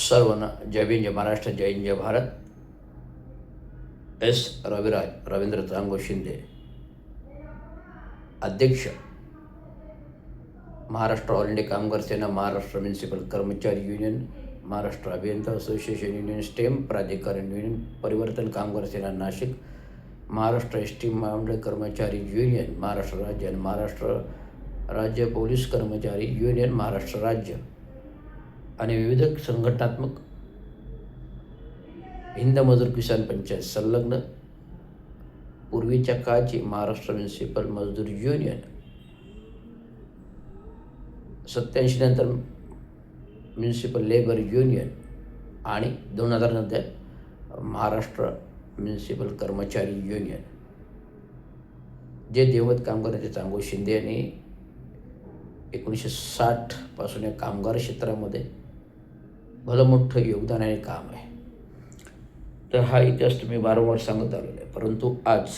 सर्वांना जय भीम, जय महाराष्ट्र, जय हिंद, जय भारत. एस रविराज, रवींद्र चांगो शिंदे, अध्यक्ष, Maharashtra all India कामगार सेना, महाराष्ट्र म्युनिसिपल कर्मचारी युनियन, महाराष्ट्र अभियंता असोसिएशन युनियन, स्टेम प्राधिकरण युनियन, परिवर्तन कामगार सेना नाशिक, महाराष्ट्र एस टी महामंडळ कर्मचारी युनियन, महाराष्ट्र राज्य आणि महाराष्ट्र राज्य पोलीस कर्मचारी युनियन, महाराष्ट्र राज्य आणि विविध संघटनात्मक हिंद मजूर किसान पंचायत संलग्न पूर्वीच्या काळची महाराष्ट्र म्युनिसिपल मजदूर युनियन, 87 नंतर म्युनिसिपल लेबर युनियन आणि 2000 नंतर महाराष्ट्र म्युनिसिपल कर्मचारी युनियन, जे देवत कामगारांचे चांगो शिंदे यांनी 1960 पासून या कामगार क्षेत्रामध्ये भलं मोठं योगदान आणि काम आहे. तर हा इतिहास तुम्ही वारंवार सांगत आलेला आहे. परंतु आज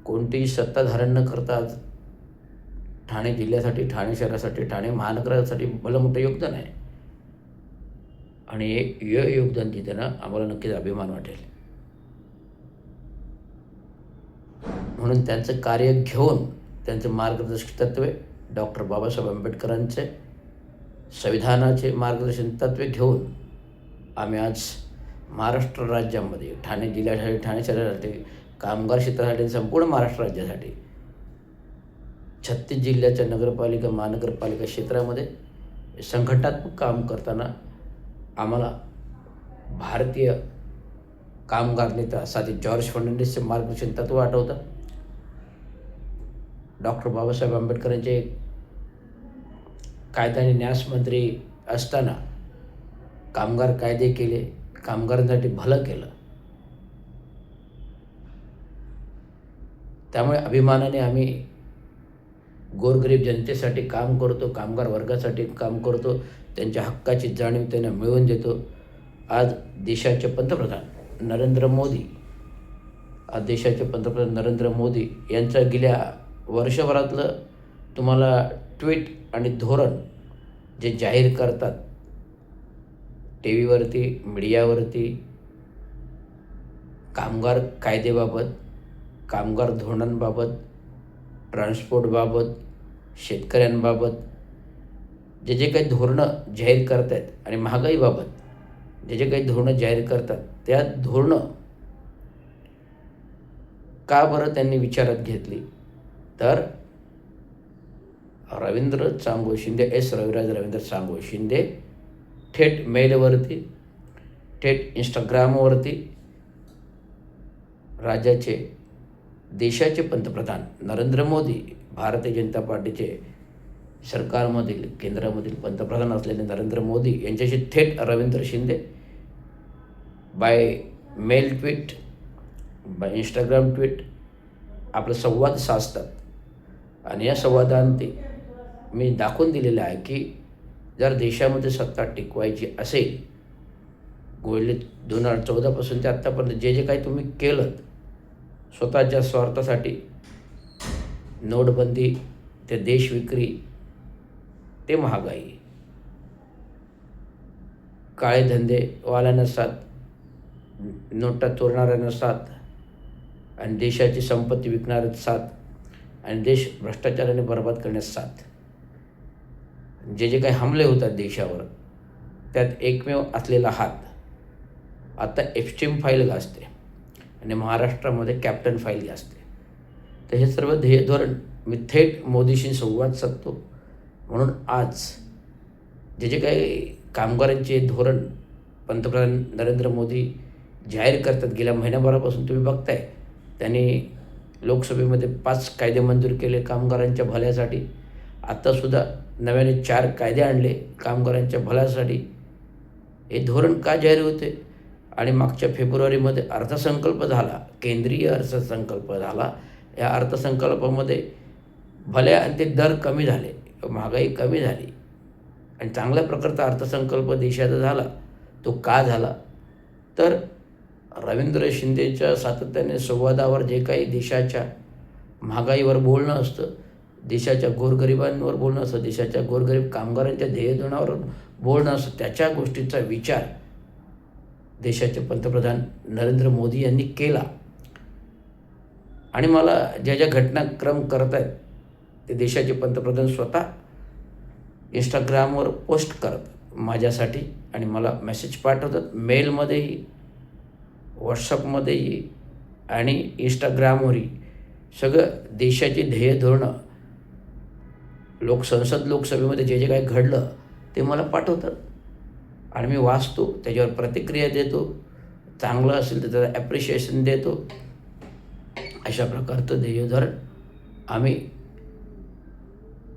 कोणतीही सत्ता धारण न करता आज ठाणे जिल्ह्यासाठी, ठाणे शहरासाठी, ठाणे महानगरासाठी भलं मोठं योगदान आहे आणि हे योगदान देताना आम्हाला नक्कीच अभिमान वाटेल. म्हणून त्यांचं कार्य घेऊन, त्यांचे मार्गदर्शक तत्त्वे, डॉक्टर बाबासाहेब आंबेडकरांचे संविधानाचे मार्गदर्शन तत्त्वे घेऊन आम्ही आज महाराष्ट्र राज्यामध्ये ठाणे जिल्ह्यासाठी, ठाणे शहरासाठी, कामगार क्षेत्रासाठी, संपूर्ण महाराष्ट्र राज्यासाठी 36 जिल्ह्याच्या नगरपालिका, महानगरपालिका क्षेत्रामध्ये संघटनात्मक काम करताना आम्हाला भारतीय कामगार नेता साथी जॉर्ज फर्नांडिसचे मार्गदर्शन तत्त्व आठवतं. डॉक्टर बाबासाहेब आंबेडकरांचे कायदा आणि न्यायमंत्री असताना कामगार कायदे केले, कामगारांसाठी भलं केलं. त्यामुळे अभिमानाने आम्ही गोरगरीब जनतेसाठी काम करतो, कामगार वर्गासाठी काम करतो, त्यांच्या हक्काची जाणीव त्यांना मिळवून देतो. आज देशाचे पंतप्रधान नरेंद्र मोदी, यांचं गेल्या वर्षभरातलं तुम्हाला ट्विट आणि धोरण जे जाहीर करतात टी व्हीवरती, मीडियावरती, कामगार कायदेबाबत, कामगार धोरणांबाबत, ट्रान्सपोर्टबाबत, शेतकऱ्यांबाबत जे काही धोरणं जाहीर करत आहेत आणि महागाईबाबत जे काही धोरणं जाहीर करतात, त्या धोरणं का बरं त्यांनी विचारात घेतली तर रवींद्र चांगो शिंदे, एस रविराज रवींद्र चांगो शिंदे थेट मेलवरती, थेट इंस्टाग्रामवरती राज्याचे, देशाचे पंतप्रधान नरेंद्र मोदी, भारतीय जनता पार्टीचे सरकारमधील, केंद्रामधील पंतप्रधान असलेले नरेंद्र मोदी यांच्याशी थेट Ravindra Shinde by mail tweet, by Instagram tweet आपला संवाद साधतात आणि या संवादांती मी दाखवून दिलेलं आहे की जर देशामध्ये सत्ता टिकवायची असेल, गेले 2014 पासून ते आत्तापर्यंत जे काही तुम्ही केलं स्वतःच्या स्वार्थासाठी, नोटबंदी ते देशविक्री ते महागाई, काळे धंदेवाल्यांना साथ, नोटा चोरणाऱ्यांना साथ आणि देशाची संपत्ती विकणाऱ्या साथ आणि देश भ्रष्टाचाराने बर्बाद करण्यास साथ, जे काही हमले होतात देशावर त्यात एकमेव असलेला हात आता एप्स्टीन फाईल गाजते आणि महाराष्ट्रामध्ये कॅप्टन फाईल गाजते. तर हे सर्व ध्येय धोरण मी थेट मोदीशी संवाद साधतो. म्हणून आज जे काही कामगारांचे धोरण पंतप्रधान नरेंद्र मोदी जाहीर करतात, गेल्या महिन्याभरापासून तुम्ही बघताय त्यांनी लोकसभेमध्ये 5 कायदे मंजूर केले कामगारांच्या भल्यासाठी. आत्तासुद्धा नव्याने 4 कायदे आणले कामगारांच्या भल्यासाठी. हे धोरण का जाहीर होते आणि मागच्या फेब्रुवारीमध्ये अर्थसंकल्प झाला, केंद्रीय अर्थसंकल्प झाला. या अर्थसंकल्पामध्ये भल्या आणि ते दर कमी झाले, महागाई कमी झाली आणि चांगल्या प्रकारचा अर्थसंकल्प देशाचा झाला. तो का झाला तर रवींद्र शिंदेच्या सातत्याने संवादावर जे काही देशाच्या महागाईवर बोलणं असतं, देशाच्या गोरगरिबांवर बोलणं असतं, देशाच्या गोरगरीब कामगारांच्या ध्येयधोरणावर बोलणं असं त्याच्या गोष्टीचा विचार देशाचे पंतप्रधान नरेंद्र मोदी यांनी केला. आणि मला ज्या ज्या घटनाक्रम करत आहेत ते देशाचे पंतप्रधान स्वतः इंस्टाग्रामवर पोस्ट करतात माझ्यासाठी आणि मला मेसेज पाठवतात, मेलमध्येही, व्हॉट्सअपमध्येही आणि इंस्टाग्रामवरही. सगळं देशाची ध्येय धोरणं, लोकसभेमध्ये जे जे काही घडलं ते मला पाठवतात आणि मी वाचतो, त्याच्यावर प्रतिक्रिया देतो, चांगलं असेल तर त्याचं ॲप्रिशिएशन देतो. अशा प्रकारचं ध्येयधोरण आम्ही